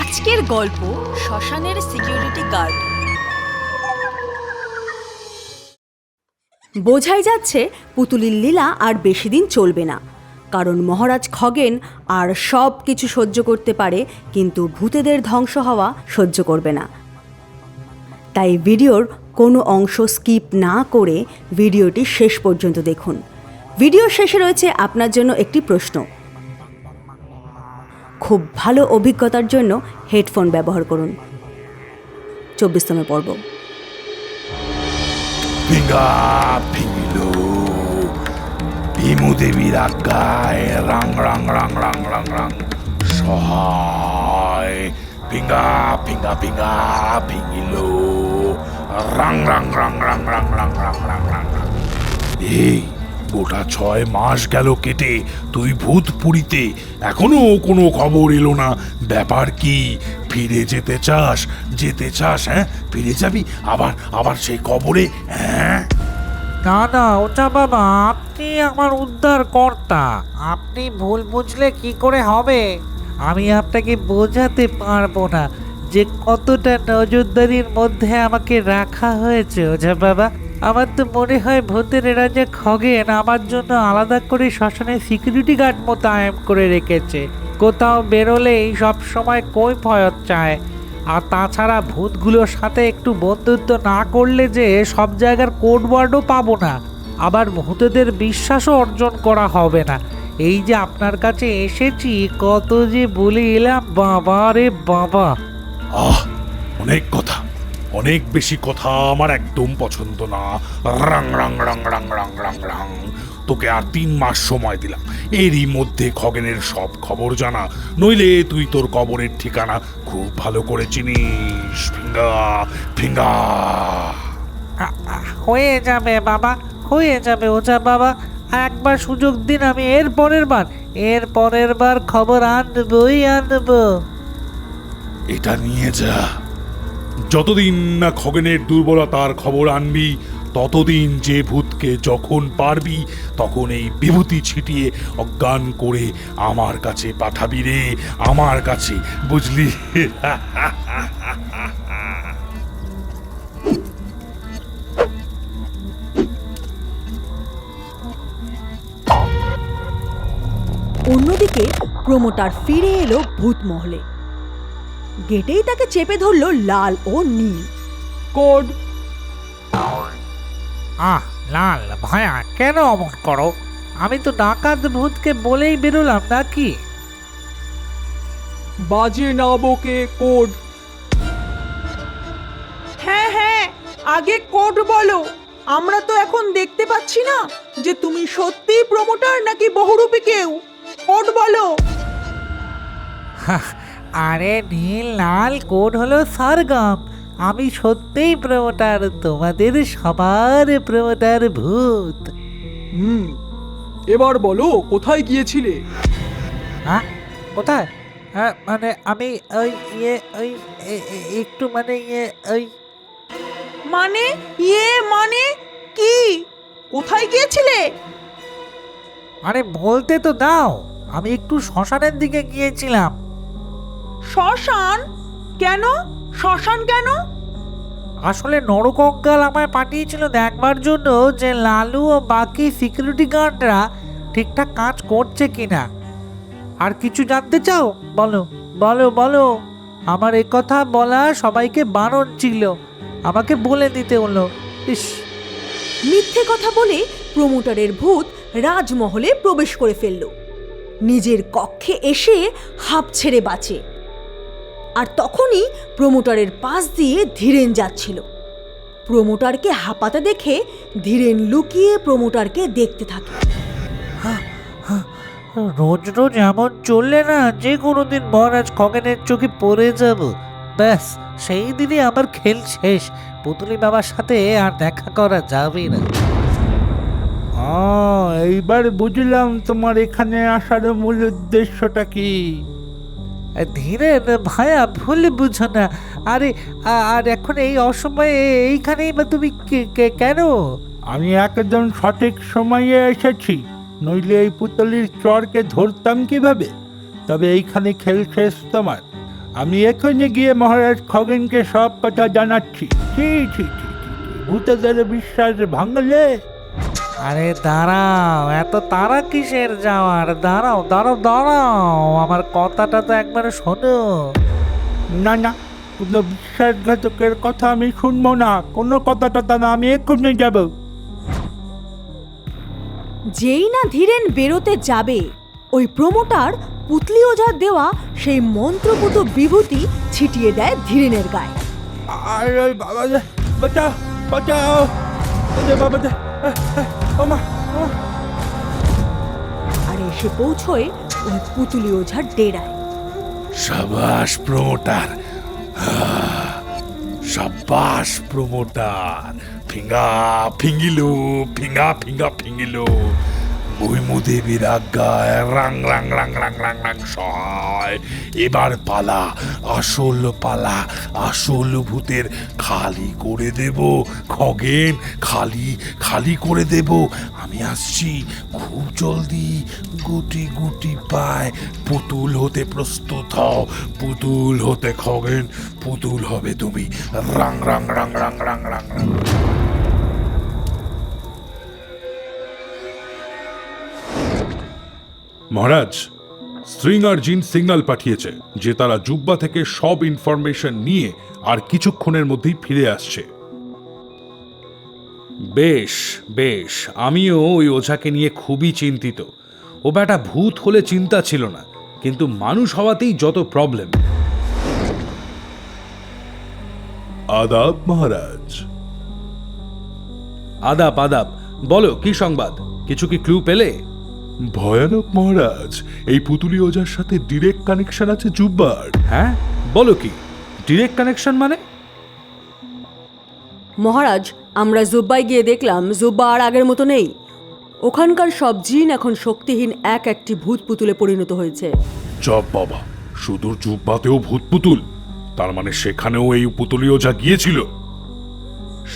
আজকের গল্প শ্মশানের সিকিউরিটি গার্ড। বোঝাই যাচ্ছে পুতুলির লীলা আর বেশি দিন চলবে না, কারণ মহারাজ খগেন আর সব কিছু সহ্য করতে পারে, কিন্তু ভূতেদের ধ্বংস হওয়া সহ্য করবে না। তাই ভিডিওর কোনো অংশ স্কিপ না করে ভিডিওটি শেষ পর্যন্ত দেখুন। ভিডিওর শেষে রয়েছে আপনার জন্য একটি প্রশ্ন। খুব ভালো অভিজ্ঞতার জন্য হেডফোন ব্যবহার করুন। 24তম পর্ব। পিঙ্গা পিঙ্গিলো ভীমদেবীর আজ্ঞায় রাং রাং রাং রাং রাং রাং সহায় পিঙ্গা পিঙ্গা পিঙ্গা পিঙ্গিলো রাং রাং রাং রাং রাং রাং রাং রাং রাং। এই গোটা 6 মাস গেল কেটে, তুই ভূতপুরীতে এখনো কোনো খবর এলো না। ব্যাপার কি? ফিরে যেতে চাস? হ্যাঁ, ফিরে যাবি আবার আবার সেই কবরে? হ্যাঁ না না ওটা বাবা, আপনি আমার উদ্ধার কর্তা। আপনি ভুল বুঝলে কি করে হবে? আমি আপনাকে বোঝাতে পারবো না যে কতটা নজরদারির মধ্যে আমাকে রাখা হয়েছে ওঝা বাবা। আমার তো মনে হয় ভূতের রাজা খগেন আমার জন্য আলাদা করে শ্মশানে সিকিউরিটি গার্ড মোতায়েন করে রেখেছে। কোথাও বেরোলেই সব সময় কৈফিয়ত চায়। আর তাছাড়া ভূতগুলোর সাথে একটু বন্ধুত্ব না করলে যে সব জায়গার কোড ওয়ার্ডও পাবো না, আবার ভূতেদের বিশ্বাসও অর্জন করা হবে না। এই যে আপনার কাছে এসেছি, কত যে বলে এলাম বাবা রে বাবা। অনেক কথা, অনেক বেশি কথা আমার একদম পছন্দ না। রাং রাং রাং রাং রাং রাং রাং। তোকে আর 3 মাস সময় দিলাম, এরই মধ্যে খগেনের সব খবর জানা, নইলে তুই তোর কবরের ঠিকানা খুব ভালো করে চিনিস। ফিঙ্গা ফিঙ্গা। হয়ে যাবে বাবা, হয়ে যাবে ওঝা বাবা। একবার সুযোগ দিন, আমি এর পরের বার খবর আনবই আনবো। এটা নিয়ে যা। যতদিন না খগেনের দুর্বলতার খবর আনবি, ততদিন যে ভূতকে যখন পারবি তখন এই বিভূতি ছিটিয়ে অজ্ঞান করে আমার কাছে পাঠাবি রে, আমার কাছে, বুঝলি? অন্যদিকে প্রমোটার ফিরে এলো ভূত মহলে। গেটেই তাকে চেপে ধরলো লাল ও নীল। কোড। লাল ভায়া, কেন অমন করো? আমি তো ডাকাত ভূতকে বলেই বেরোলাম নাকি? বাজে না বকে কোড। হ্যাঁ হ্যাঁ, আগে কোড বলো। আমরা তো এখন দেখতে পাচ্ছি না যে তুমি সত্যি প্রমোটার নাকি বহুরূপী কেউ। কোড বলো। আরে নীল লাল, কোড হলো সরগম। আমি সত্যিই প্রমোটার, তোমাদের সবার প্রমোটার ভূত। এবার বলো কোথায় গিয়েছিলে? হ্যাঁ, কোথায়? হ্যাঁ মানে আমি ওই একটু মানে কি? কোথায় গিয়েছিলে? আরে বলতে তো দাও। আমি একটু শ্মশানের দিকে গিয়েছিলাম। শ্মশান? কেন শ্মশান কেন? আসলে নরকঙ্কাল আমায় পাঠিয়েছিল দেখবার জন্য যে লালু ও বাকি সিকিউরিটি গার্ডরা ঠিকঠাক কাজ করছে কিনা। আর কিছু জানতে চাও? বলো বলো বলো। আমার এ কথা বলা সবাইকে বারণ ছিল, আমাকে বলে দিতে হলো। ইস, মিথ্যে কথা বলে প্রমোটারের ভূত রাজমহলে প্রবেশ করে ফেলল। নিজের কক্ষে এসে হাঁপ ছেড়ে বাঁচে। আর তখনই প্রমোটারের পাশ দিয়ে ধীরেন যাচ্ছিল। প্রমোটারকে হাঁপাতে দেখে ধীরেন লুকিয়ে প্রমোটারকে দেখতে থাকে। রোজ রোজ এমন চললে না যে কোনোদিন মহারাজ খগেনের চোখে পড়ে যাব। ব্যাস সেই দিনই আমার খেল শেষ। পুতুলি বাবার সাথে আর দেখা করা যাবে না। এইবার বুঝলাম তোমার এখানে আসার মূল উদ্দেশ্যটা কি। ধীরে ভায়া, ভুল বুঝো না। আরে আর এখন এই অসময়ে এইখানেই বা তুমি কেন? আমি একদম সঠিক সময়ে এসেছি, নইলে এই পুতলির চরকে ধরতাম কিভাবে? তবে এইখানে খেল শেষ তোমার। আমি এখনই গিয়ে মহারাজ খগেনকে সব কথা জানাচ্ছি। ছি ছি ছি ছি, ভূতেদের বিশ্বাস ভাঙলে। আরে দাঁড়াও, এত তারা কিসের যাওয়ার? দাঁড়াও দাঁড়াও দাঁড়াও, আমার কথাটা তো একবার শোনো। না না, কোনো বিশ্বাসঘাতকের কথা আমি শুনবো না, কোনো কথা টথা না, আমি এক্ষুনি যাব। যেই না ধীরেন বেরোতে যাবে, ওই প্রমোটার পুতলি ওঝার দেওয়া সেই মন্ত্রপুত বিভূতি ছিটিয়ে দেয় ধীরেনের গায়ে। আরে বাবা রে, বাঁচাও বাঁচাও, ওরে বাবা রে, ওমা, ওমা। আর এসে পৌঁছয় ওই পুতুলি ওঝার ডেরায়। সাবাস প্রমোটার, সাবাস প্রমোটার। ফিঙ্গা ফিঙ্গিলো, ফিঙ্গা ফিঙ্গা ফিঙ্গিলো, বৈমুদেবীর আজ্ঞায় রাং রাং রাং রাং রাং রাং সহায়। এবার পালা, আসল পালা, আসল ভূতের খালি করে দেব খগেন, খালি খালি করে দেব। আমি আসছি খুব জলদি, গুটি গুটি পায়। পুতুল হতে প্রস্তুত হও, পুতুল হতে খগেন, পুতুল হবে তুমি। রাং রাং রাং রাং রাং রাং রাং। মহারাজ, স্ট্রিং আর জিন সিগন্যাল পাঠিয়েছে যে তারা জুব্বা থেকে সব ইনফরমেশন নিয়ে আর কিছুক্ষণের মধ্যেই ফিরে আসছে। বেশ বেশ, আমিও ওই ওঝাকে নিয়ে খুবই চিন্তিত। ও বেটা ভূত হলে চিন্তা ছিল না, কিন্তু মানুষ হওয়াতেই যত প্রবলেম। আদাব মহারাজ। আদাব আদাব, বলো কি সংবাদ? কিছু কি ক্লু পেলে? ভয়ানক মহারাজ, এই পুতুলি ওঝার সাথে ডিরেক্ট কানেকশন আছে জুব্বার। হ্যাঁ, বলো কি? ডিরেক্ট কানেকশন মানে? মহারাজ, আমরা জুব্বাই গিয়ে দেখলাম জুব্বা আর আগের মতো নেই। ওখানকার সব জিন এখন শক্তিহীন এক একটি ভূত পুতুলে পরিণত হয়েছে। জব বাবা, সুদূর জুব্বাতেও ভূত পুতুল? তার মানে সেখানেও এই পুতুলি ওঝা গিয়েছিল?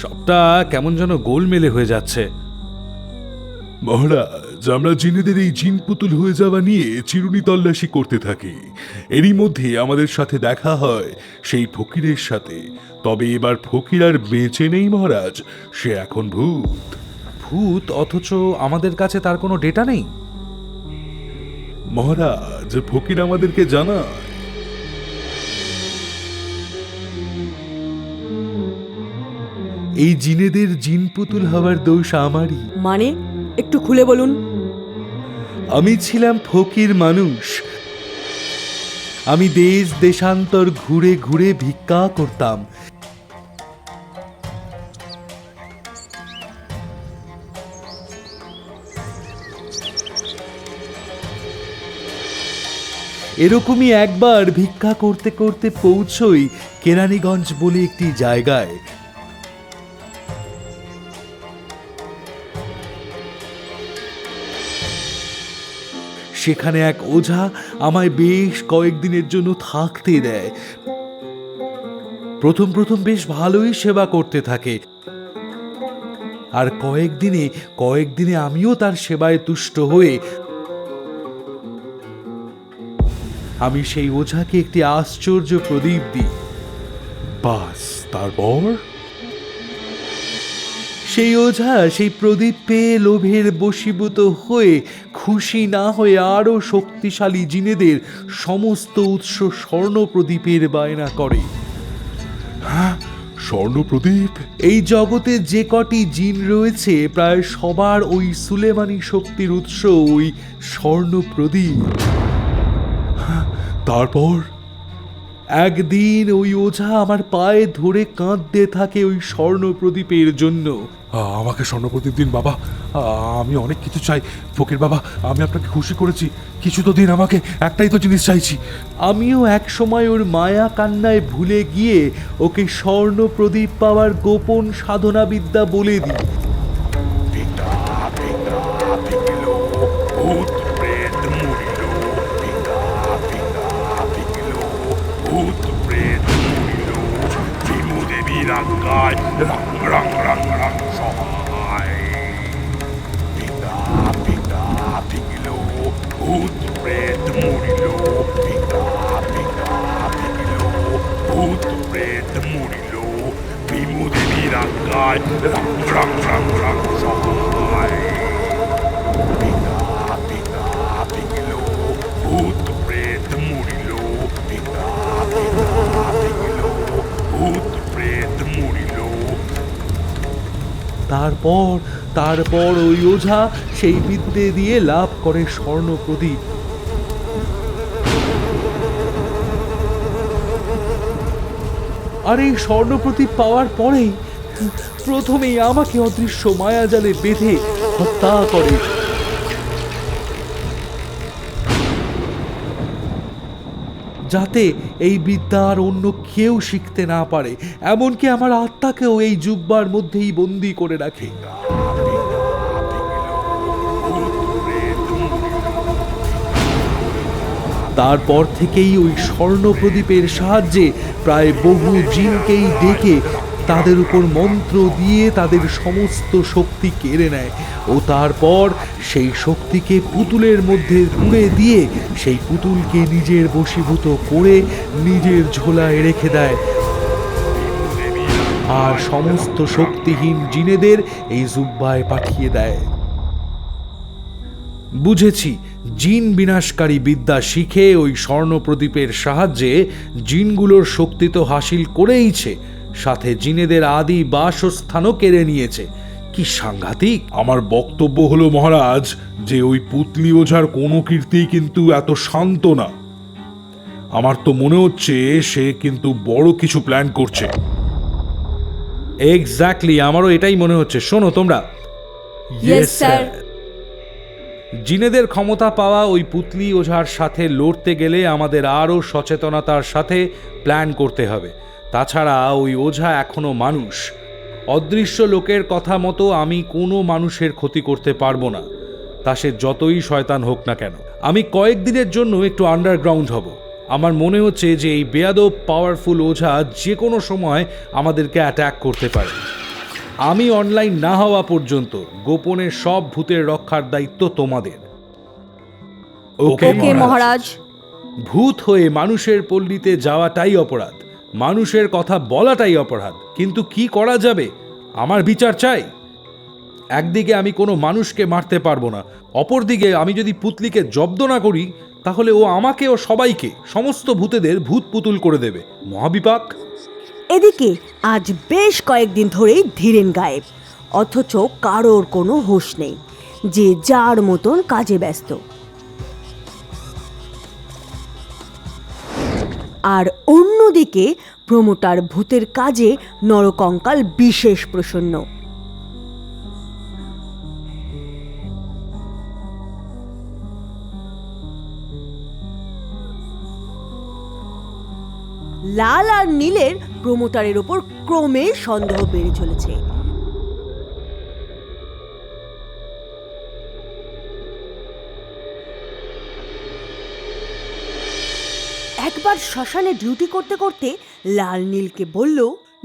সবটা কেমন যেন গোলমেলে হয়ে যাচ্ছে। মহারাজ, আমরা জিনেদের এই জিন পুতুল হয়ে যাওয়া নিয়ে চিরুনি তল্লাশি করতে থাকি। এরই মধ্যে আমাদের সাথে দেখা হয় সেই ফকিরের সাথে। তবে এবার ফকির আর বেঁচে নেই মহারাজ, সে এখন ভূত। ভূত, অথচ আমাদের কাছে তার কোনো ডেটা নেই। মহারাজ, ফকির আমাদেরকে জানায় এই জিনেদের জিন পুতুল হওয়ার দোষ আমারই। মানে একটু খুলে বলুন। আমি ছিলাম ফকির মানুষ। আমি দেশ দেশান্তর ঘুরে ঘুরে ভিক্ষা করতাম। এরকমই একবার ভিক্ষা করতে করতে পৌঁছই কেরানীগঞ্জ বলে একটি জায়গায়। সেখানে এক ওঝা আমায় বেশ কয়েকদিনের জন্য থাকতে দেয়। প্রথম প্রথম বেশ ভালোই সেবা করতে থাকে, আর কয়েকদিনে আমিও তার সেবায় তুষ্ট হয়ে আমি সেই ওঝাকে একটি আশ্চর্য প্রদীপ দিই। বাস, তারপর সেই ওঝা সেই প্রদীপ পেয়ে লোভের বশীভূত হয়ে খুশি না হয়ে আরো শক্তিশালী জিনেদের সমস্ত উৎস স্বর্ণ প্রদীপের বায়না করে। হ্যাঁ, স্বর্ণ প্রদীপ? এই জগতে যে কটি জিন রয়েছে প্রায় সবার ওই সুলেমানি শক্তির উৎস ওই স্বর্ণ প্রদীপ। তারপর একদিন ওই ওঝা আমার পায়ে ধরে কাঁদতে থাকে ওই স্বর্ণ প্রদীপের জন্য। আমাকে স্বর্ণ প্রদীপ দিন বাবা, আমি অনেক কিছু চাই। ফকির বাবা, আমি আপনাকে খুশি করেছি, কিছু তো দিন আমাকে, একটাই তো জিনিস চাইছি। আমিও এক সময় ওর মায়া কান্নায় ভুলে গিয়ে ওকে স্বর্ণ প্রদীপ পাওয়ার গোপন সাধনা বিদ্যা বলে দিই। সহায়, রাং রাং রাং রাং সহায়। পিতা পিতা পিগিল, ভূত প্রেত মরিল, পিতা পিতা পিগিল, ভূত প্রেত মরিল। তারপর ওই ওঝা সেই বিদ্যে দিয়ে লাভ করে স্বর্ণ প্রদীপ। আর এই স্বর্ণ প্রদীপ পাওয়ার পরেই প্রথমেই আমাকে অদৃশ্য মায়াজালে বেঁধে হত্যা করে। যাতে এই বিদ্যা আর অন্য কেউ শিখতে না পারে, এমনকি আমার আত্মাকেও এই জুব্বার মধ্যেই বন্দি করে রাখে। তারপর থেকেই ওই স্বর্ণ প্রদীপের সাহায্যে প্রায় বহু জিনকেই ডেকে তাদের উপর মন্ত্র দিয়ে তাদের সমস্ত শক্তি কেড়ে নেয় ও তারপর সেই শক্তিকে পুতুলের মধ্যে পুড়ে দিয়ে সেই পুতুলকে নিজের বশীভূত করে নিজের ঝোলায় রেখে দেয় আর সমস্ত শক্তিহীন জিনেদের এই জুব্বায় পাঠিয়ে দেয়। বুঝেছি, জিন বিনাশকারী বিদ্যা শিখে ওই স্বর্ণ প্রদীপের সাহায্যে জিনগুলোর শক্তি তো হাসিল করেইছে, সাথে জিনেদের আদি বাসস্থানও কেড়ে নিয়েছে। কি সাংঘাতিক! আমার বক্তব্য হলো মহারাজ যে ওই পুতলি ওঝার কোনো কীর্তি কিন্তু এত শান্ত না। আমার তো মনে হচ্ছে সে কিন্তু বড় কিছু প্ল্যান করছে। এক্স্যাক্টলি, আমারও এটাই মনে হচ্ছে। শোনো তোমরা, Yes, sir. জিনেদের ক্ষমতা পাওয়া ওই পুতলি ওঝার সাথে লড়তে গেলে আমাদের আরও সচেতনতার সাথে প্ল্যান করতে হবে। তাছাড়া ওই ওঝা এখনো মানুষ। অদৃশ্য লোকের কথা মতো আমি কোনো মানুষের ক্ষতি করতে পারবো না, তা সে যতই শয়তান হোক না কেন। আমি কয়েকদিনের জন্য একটু আন্ডারগ্রাউন্ড হব। আমার মনে হচ্ছে যে এই বেয়াদব পাওয়ারফুল ওঝা যে কোনো সময় আমাদেরকে অ্যাট্যাক করতে পারে। আমি অনলাইন না হওয়া পর্যন্ত গোপনে সব ভূতের রক্ষার দায়িত্ব তোমাদের। ওকে মহারাজ। ভূত হয়ে মানুষের পল্লীতে যাওয়াটাই অপরাধ, মানুষের কথা বলাটাই অপরাধ। কিন্তু কি করা যাবে? আমার বিচার চাই। একদিকে আমি কোনো মানুষকে মারতে পারবো না, অপরদিকে আমি যদি পুতলিকে জব্দ না করি তাহলে ও আমাকে ও সবাইকে, সমস্ত ভূতেদের ভূত পুতুল করে দেবে। মহাবিপাক। এদিকে আজ বেশ কয়েকদিন ধরেই ধীরেন গায়েব, অথচ কারোর কোনো হুঁশ নেই, যে যার মতন কাজে ব্যস্ত। আর অন্যদিকে প্রমোটার ভূতের কাজে নরকঙ্কাল বিশেষ প্রসন্ন। লাল আর নীলের প্রমোটারের ওপর ক্রমে সন্দেহ বেড়ে চলেছে। একবার শ্মশানে ডিউটি করতে করতে লাল নীলকে বলল,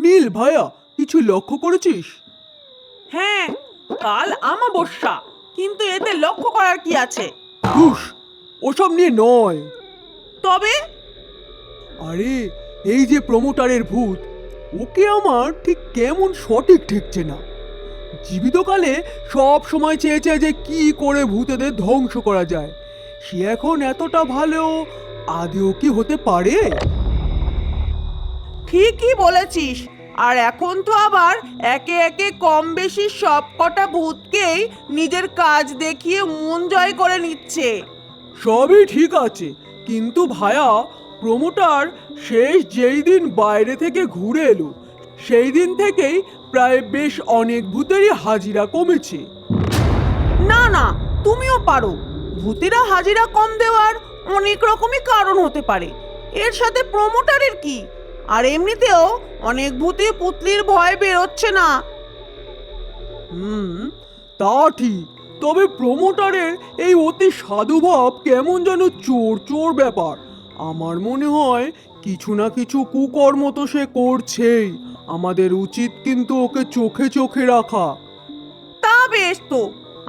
নীল ভাইয়া, কিছু লক্ষ্য করেছিস? হ্যাঁ, কাল আমাবস্যা, কিন্তু এতে লক্ষ্য করার কি আছে? ধুস, ওসব নিয়ে নয়। তবে আরে, এই যে প্রমোটারের ভূত, ওকে আমার ঠিক কেমন সঠিক ঠেকছে না। জীবিতকালে সব সময় চেয়েছে যে কি করে ভূতেদের ধ্বংস করা যায়। সে এখন এতটা ভালো আদেও কি হতে পারে? ঠিকই বলেছিস। আর এখন তো আবার একে একে কম বেশি সব কটা ভূতকেই নিজের কাজ দেখিয়ে মন জয় করে নিচ্ছে। সবই ঠিক আছে, কিন্তু ভায়া, প্রমোটার শেষ যেই দিন বাইরে থেকে ঘুরে এলো সেই দিন থেকেই প্রায় বেশ অনেক ভূতেরই হাজিরা কমেছে। না না, তুমিও পারো। ভূতেরা হাজিরা কম দেওয়ার অনেক রকমই কারণ হতে পারে, এর সাথে প্রমোটারের কি? আর এমনিতেও অনেক ভূতে পুতলির ভয় বেরোচ্ছে না। তা ঠিক, তবে প্রমোটারের এই অতি সাধুভাব কেমন যেন চোর চোর ব্যাপার। আমার মনে হয় কিছু না কিছু কুকর্ম তো সে করছেই। আমাদের উচিত কিন্তু ওকে চোখে চোখে রাখা। তা বেশ, তো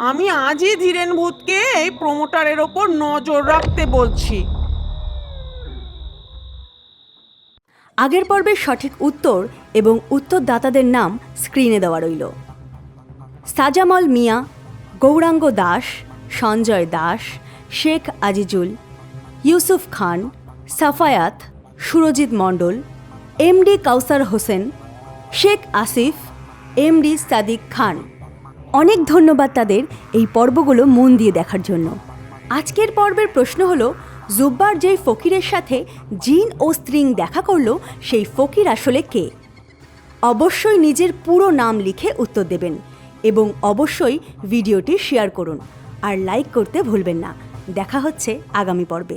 আমি আজই ধীরেন ভূতকে এই প্রমোটারের ওপর নজর রাখতে বলছি। আগের পর্বের সঠিক উত্তর এবং উত্তরদাতাদের নাম স্ক্রিনে দেওয়া রইল। সাজামল মিয়া, গৌরাঙ্গ দাস, সঞ্জয় দাস, শেখ আজিজুল, ইউসুফ খান, সাফায়াত, সুরজিৎ মণ্ডল, এমডি কাউসার হোসেন, শেখ আসিফ, এমডি সাদিক খান। অনেক ধন্যবাদ তাদের এই পর্বগুলো মন দিয়ে দেখার জন্য। আজকের পর্বের প্রশ্ন হলো, জুব্বার যেই ফকিরের সাথে জিন ও স্ত্রিং দেখা করলো সেই ফকির আসলে কে? অবশ্যই নিজের পুরো নাম লিখে উত্তর দেবেন এবং অবশ্যই ভিডিওটি শেয়ার করুন আর লাইক করতে ভুলবেন না। দেখা হচ্ছে আগামী পর্বে।